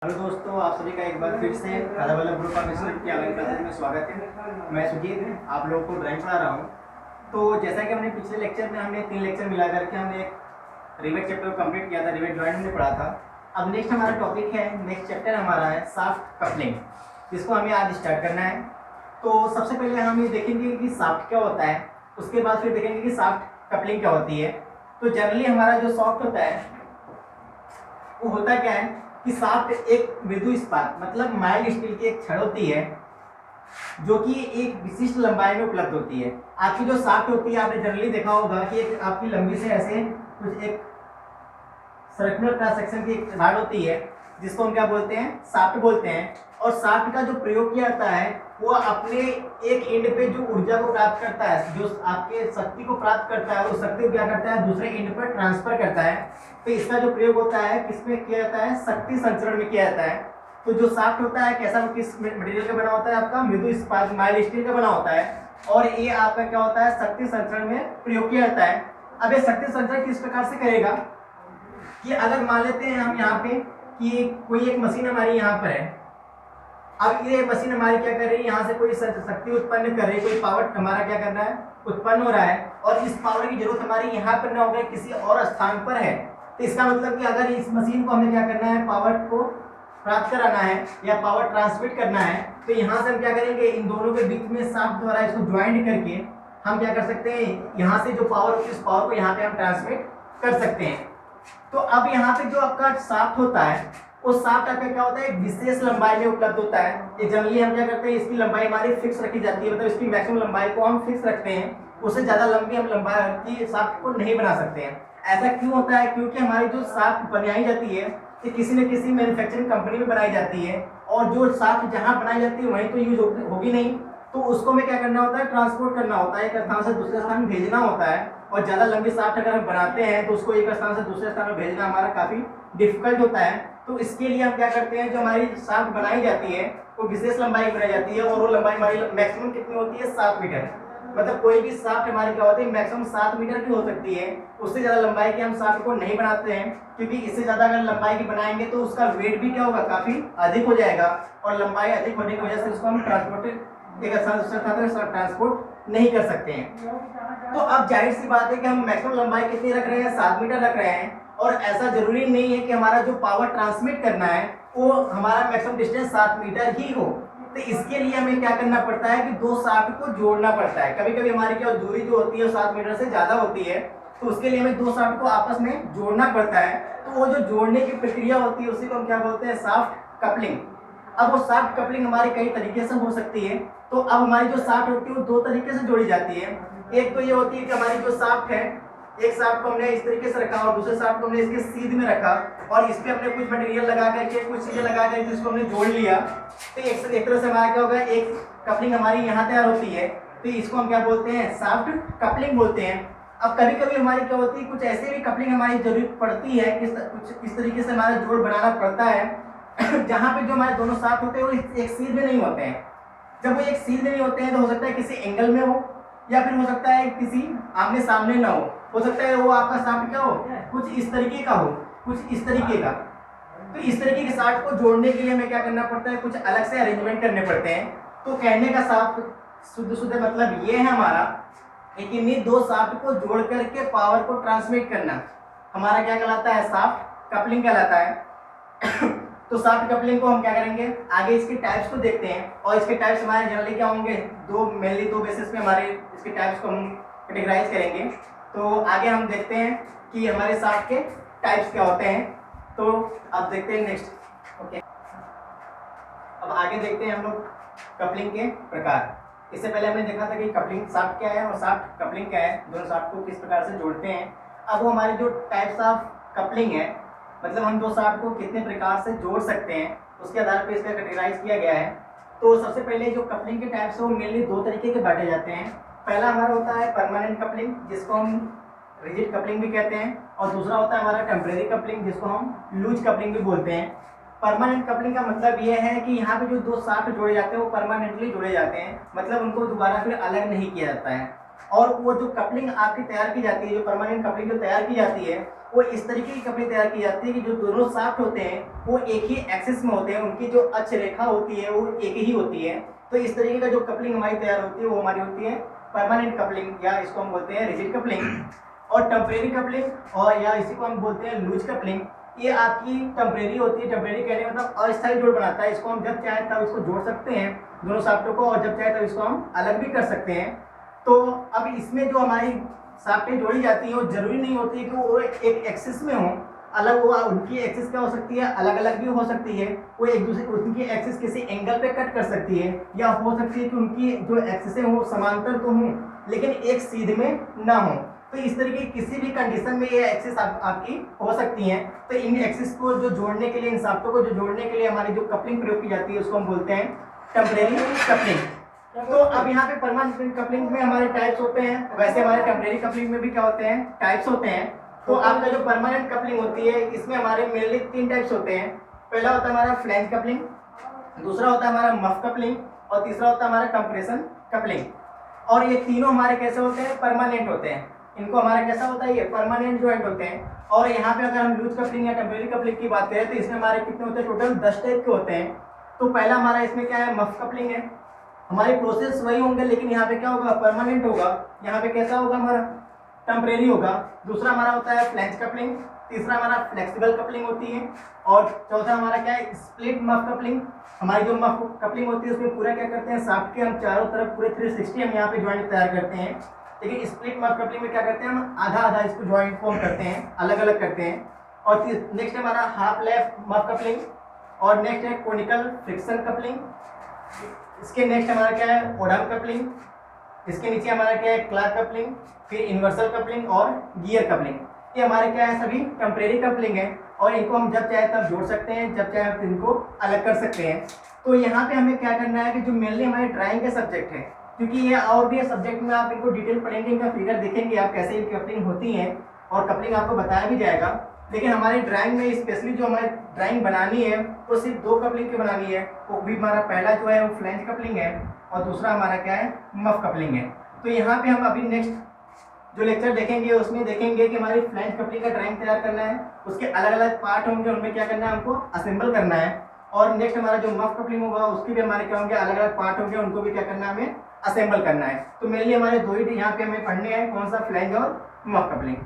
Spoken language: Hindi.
हेलो दोस्तों, आप सभी का एक बार फिर से Radha Vallabh group of institute की ऑनलाइन क्लासेज में स्वागत है। मैं सुजीत आप लोगों को ड्राइंग पढ़ा रहा हूँ। तो जैसा कि हमने पिछले लेक्चर में हमने 3 लेक्चर मिला करके हमने एक रिवेट चैप्टर को कंप्लीट किया था, रिवेट जॉइंट हमने पढ़ा था। अब नेक्स्ट हमारा टॉपिक है, नेक्स्ट चैप्टर हमारा है शाफ्ट कपलिंग, जिसको हमें आज स्टार्ट करना है। तो सबसे पहले हम ये देखेंगे कि शाफ्ट क्या होता है, उसके बाद फिर देखेंगे कि शाफ्ट कपलिंग क्या होती है। तो जनरली हमारा जो शाफ्ट होता है वो होता क्या है कि शाफ्ट एक मृदु इस्पात मतलब माइल्ड स्टील की एक छड़ होती है जो कि एक विशिष्ट लंबाई में उपलब्ध होती है। आपकी जो शाफ्ट होती है, आपने जनरली देखा होगा कि एक आपकी लंबी से ऐसे कुछ एक सर्कुलर क्रॉस सेक्शन की एक रॉड होती है जिसको हम क्या बोलते हैं, शाफ्ट बोलते हैं। और शाफ्ट का जो प्रयोग किया जाता है वो अपने एक एंड पे जो ऊर्जा को प्राप्त करता है, जो आपके शक्ति को प्राप्त करता है, वो शक्ति को क्या करता है, दूसरे एंड पर ट्रांसफर करता है। तो इसका जो प्रयोग होता है किसमें किया जाता है, शक्ति संचरण में किया जाता है। तो जो शाफ्ट होता है कैसा, किस मटेरियल का बना होता है, आपका मृदु इस्पात माइल्ड स्टील का बना होता है। और ये आपका क्या होता है, शक्ति संचरण में प्रयोग किया जाता है। अब ये शक्ति संचरण किस प्रकार से करेगा कि अगर मान लेते हैं हम यहाँ पे कि कोई एक मशीन हमारी यहाँ पर है। अब ये मशीन हमारी क्या कर रही है, यहाँ से कोई शक्ति उत्पन्न कर रही है, कोई पावर हमारा क्या करना है, उत्पन्न हो रहा है। और इस पावर की जरूरत हमारी यहाँ पर ना होकर किसी और स्थान पर है। तो इसका मतलब कि अगर इस मशीन को हमें क्या करना है, पावर को प्राप्त कराना है या पावर ट्रांसमिट करना है, तो यहाँ से हम क्या करेंगे, इन दोनों के बीच में शाफ्ट द्वारा इसको ज्वाइंट करके हम क्या कर सकते हैं, यहाँ से जो पावर होती है उस पावर को यहाँ पे हम ट्रांसमिट कर सकते हैं। तो अब यहाँ पे जो आपका शाफ्ट होता है, उस शाफ्ट आपका क्या होता है, एक विशेष लंबाई में उपलब्ध होता है। ये जनरली हम क्या करते हैं, इसकी लंबाई हमारी फिक्स रखी जाती है, मतलब इसकी मैक्सिमम लंबाई को हम फिक्स रखते हैं। उससे ज्यादा लंबी हम लंबाई की शाफ्ट को नहीं बना सकते हैं। ऐसा क्यों होता है, क्योंकि हमारी जो शाफ्ट बनाई जाती है ये किसी न किसी मैन्युफैक्चरिंग कंपनी में बनाई जाती है, और जो शाफ्ट जहाँ बनाई जाती है वहीं तो यूज होगी नहीं। तो उसको हमें क्या करना होता है, ट्रांसपोर्ट करना होता है, एक स्थान से दूसरे स्थान भेजना होता है। और ज़्यादा लंबी शाफ्ट अगर हम बनाते हैं तो उसको एक स्थान से दूसरे स्थान में भेजना हमारा काफ़ी डिफिकल्ट होता है। तो इसके लिए हम क्या करते हैं, जो हमारी शाफ्ट बनाई जाती है वो विशेष लंबाई की बनाई जाती है, और वो लंबाई हमारी मैक्सिमम कितनी होती है, 7 मीटर। मतलब कोई भी शाफ्ट हमारी क्या होती है, मैक्सिमम 7 मीटर की हो सकती है। उससे ज़्यादा लंबाई की हम शाफ्ट को नहीं बनाते हैं, क्योंकि इससे ज़्यादा अगर लंबाई की बनाएंगे तो उसका वेट भी क्या होगा, काफ़ी अधिक हो जाएगा। और लंबाई अधिक होने की वजह से उसको हम एक स्थान से दूसरे स्थान तक ट्रांसपोर्ट नहीं कर सकते हैं। तो अब जाहिर सी बात है कि हम मैक्सिमम लंबाई कितनी रख रहे हैं, 7 मीटर रख रहे हैं। और ऐसा जरूरी नहीं है कि हमारा जो पावर ट्रांसमिट करना है वो हमारा मैक्सिमम डिस्टेंस 7 मीटर ही हो। तो इसके लिए हमें क्या करना पड़ता है कि दो शाफ्ट को जोड़ना पड़ता है। कभी कभी हमारी क्या दूरी जो होती है 7 मीटर से ज्यादा होती है, तो उसके लिए हमें दो शाफ्ट को आपस में जोड़ना पड़ता है। तो वो जो जोड़ने की प्रक्रिया होती है उसी को हम क्या बोलते हैं, शाफ्ट कपलिंग। अब वो शाफ्ट कपलिंग हमारी कई तरीके से हो सकती है। तो अब हमारी जो शाफ्ट होती है वो 2 तरीके से जोड़ी जाती है। एक तो ये होती है कि हमारी जो शाफ्ट है, एक शाफ्ट को हमने इस तरीके से रखा और दूसरे शाफ्ट को हमने इसके सीध में रखा, और इस पे हमने कुछ मटेरियल लगा करके, कुछ चीजें लगा करके इसको हमने जोड़ लिया। तो एक तरह से हमारा क्या होगा, एक कपलिंग हमारी यहाँ तैयार होती है। तो इसको हम क्या बोलते हैं, शाफ्ट कपलिंग बोलते हैं। अब कभी कभी हमारी क्या होती है, कुछ ऐसे भी कपलिंग हमारी जरूरत पड़ती है, कुछ इस तरीके से हमारा जोड़ बनाना पड़ता है जहाँ पे जो हमारे दोनों शाफ्ट होते हैं वो एक सीध में नहीं होते हैं। जब वो एक सीध में नहीं होते हैं तो हो सकता है किसी एंगल में हो, या फिर हो सकता है किसी आमने सामने ना हो सकता है वो आपका शाफ्ट क्या हो, कुछ इस तरीके का हो, कुछ इस तरीके का। तो इस तरीके के शाफ्ट को जोड़ने के लिए हमें क्या करना पड़ता है, कुछ अलग से अरेंजमेंट करने पड़ते हैं। तो कहने का शाफ्ट शुद्ध शुद्ध मतलब ये है हमारा कि इन्हीं दो शाफ्ट को जोड़ करके पावर को ट्रांसमिट करना हमारा क्या कहलाता है, शाफ्ट कपलिंग कहलाता है तो शाफ्ट कपलिंग को हम क्या करेंगे, आगे इसके टाइप्स को देखते हैं। और इसके टाइप्स हमारे जनरली क्या होंगे, मेनली दो बेसिस पे हमारे इसके टाइप्स को हम कैटेगराइज करेंगे। तो आगे हम देखते हैं कि हमारे शाफ्ट के टाइप्स क्या होते हैं। तो अब देखते हैं नेक्स्ट। ओके, अब आगे देखते हैं हम लोग कपलिंग के प्रकार। इससे पहले हमने देखा था कि कपलिंग शाफ्ट क्या है और शाफ्ट कपलिंग क्या है, दोनों शाफ्ट को किस प्रकार से जोड़ते हैं। अब वो हमारी जो टाइप्स ऑफ कपलिंग है, मतलब हम दो शाफ्ट को कितने प्रकार से जोड़ सकते हैं, उसके आधार पर इसका कैटेगराइज किया गया है। तो सबसे पहले जो कपलिंग के टाइप्स है वो मेनली 2 तरीके के बांटे जाते हैं। पहला हमारा होता है परमानेंट कपलिंग, जिसको हम रिजिड कपलिंग भी कहते हैं, और दूसरा होता है हमारा टेम्परेरी कपलिंग, जिसको हम लूज कपलिंग भी बोलते हैं। परमानेंट कपलिंग का मतलब ये है कि यहाँ पे जो दो शाफ्ट जोड़े जाते हैं वो परमानेंटली जोड़े जाते हैं, मतलब उनको दोबारा फिर अलग नहीं किया जाता है। और वो जो कपलिंग आपकी तैयार की जाती है, जो परमानेंट कपलिंग जो तैयार की जाती है, वो इस तरीके की कपलिंग तैयार की जाती है कि जो दोनों शाफ्ट होते हैं वो एक ही एक्सिस में होते हैं, उनकी जो अक्ष रेखा होती है वो एक ही होती है। तो इस तरीके का जो कपलिंग हमारी तैयार होती है वो हमारी होती है परमानेंट कपलिंग, या इसको हम बोलते हैं रिजिड कपलिंग। और टेम्परेरी कपलिंग और या इसी को हम बोलते हैं लूज कपलिंग, ये आपकी टेम्परेरी होती है। टेम्परेरी कहने का मतलब अस्थायी जोड़ बनाता है, इसको हम जब चाहे तब इसको जोड़ सकते हैं दोनों शाफ्टों को, और जब चाहे तब इसको हम अलग भी कर सकते हैं। तो अब इसमें जो हमारी शाफ्टें जोड़ी जाती हैं वो जरूरी नहीं होती है कि वो एक एक्सिस में हो, अलग वो उनकी एक्सिस क्या हो सकती है, अलग अलग भी हो सकती है। वो एक दूसरे उनकी एक्सिस किसी एंगल पे कट कर सकती है, या हो सकती है कि उनकी जो एक्सिसें हो समांतर तो हों लेकिन एक सीध में ना हो। तो इस तरीके किसी भी कंडीशन में ये एक्सिस आपकी हो सकती हैं। तो इन एक्सिस को जो जोड़ने के लिए, इन शाफ्टों को जो जोड़ने के लिए हमारी जो कपलिंग प्रयोग की जाती है उसको हम बोलते हैं टेम्परेरी कपलिंग। तो अब यहाँ पे परमानेंट कपलिंग में हमारे टाइप्स होते हैं, वैसे हमारे टेम्परेरी कपलिंग में भी क्या होते हैं, टाइप्स होते हैं। तो आपका जो परमानेंट कपलिंग होती है इसमें हमारे मेनली 3 टाइप्स होते हैं। पहला होता है हमारा फ्लैंज कपलिंग, दूसरा होता है हमारा मफ कपलिंग, और तीसरा होता है हमारा कंप्रेशन कपलिंग। और ये तीनों हमारे कैसे होते हैं, परमानेंट होते हैं। इनको हमारा कैसा होता है, ये परमानेंट जॉइंट होते हैं। और यहाँ पे अगर हम लूज कपलिंग या टेम्परेरी कपलिंग की बात करें तो इसमें हमारे कितने होते हैं, टोटल 10 टाइप के होते हैं। तो पहला हमारा इसमें क्या है, मफ कपलिंग है। हमारे प्रोसेस वही होंगे लेकिन यहाँ पे क्या होगा, परमानेंट होगा। यहाँ पे कैसा होगा, हमारा टेम्परेरी होगा। दूसरा हमारा होता है फ्लैंज कपलिंग, तीसरा हमारा फ्लेक्सिबल कपलिंग होती है, और चौथा हमारा क्या है, स्प्लिट मफ कपलिंग। हमारी जो मफ कपलिंग होती है उसमें पूरा क्या करते हैं, शाफ्ट के हम चारों तरफ पूरे 360 हम यहाँ पे ज्वाइंट तैयार करते हैं। लेकिन स्प्लिट मफ कपलिंग में क्या करते हैं, हम आधा आधा इसको ज्वाइंट फॉर्म करते हैं, अलग अलग करते हैं। और नेक्स्ट है हमारा हाफ लेफ्ट मफ कपलिंग, और नेक्स्ट है कोनिकल फ्रिक्शन कपलिंग। इसके नेक्स्ट हमारा क्या है, ओडम कपलिंग। इसके नीचे हमारा क्या है, क्लॉक कपलिंग, फिर इन्वर्सल कपलिंग और गियर कपलिंग। ये हमारे क्या है, सभी टेम्परेरी कपलिंग है, और इनको हम जब चाहे तब जोड़ सकते हैं, जब चाहे तब इनको अलग कर सकते हैं। तो यहाँ पे हमें क्या करना है कि जो मेनली हमारे ड्राइंग के सब्जेक्ट है, क्योंकि ये और भी सब्जेक्ट में आप इनको डिटेल पढ़ेंगे, इनका फिगर देखेंगे आप कैसे कपलिंग होती है, और कपलिंग आपको बताया भी जाएगा। लेकिन हमारी ड्राइंग में स्पेशली जो हमारी ड्राइंग बनानी है वो सिर्फ 2 कपलिंग की बनानी है। वो भी हमारा पहला जो है वो फ्लैंज कपलिंग है, और दूसरा हमारा क्या है, मफ कपलिंग है। तो यहाँ पे हम अभी नेक्स्ट जो लेक्चर देखेंगे उसमें देखेंगे कि हमारी फ्लैंज कपलिंग का ड्राइंग तैयार करना है, उसके अलग अलग पार्ट होंगे, उनमें क्या करना है, हमको असेंबल करना है। और नेक्स्ट हमारा जो मफ कपलिंग होगा उसके भी हमारे क्या होंगे, अलग अलग पार्ट होंगे, उनको भी क्या करना है, हमें असेंबल करना है। तो मेनली हमारे 2 ही यहाँ पे हमें पढ़ने हैं, कौन सा, फ्लैंज और मफ कपलिंग।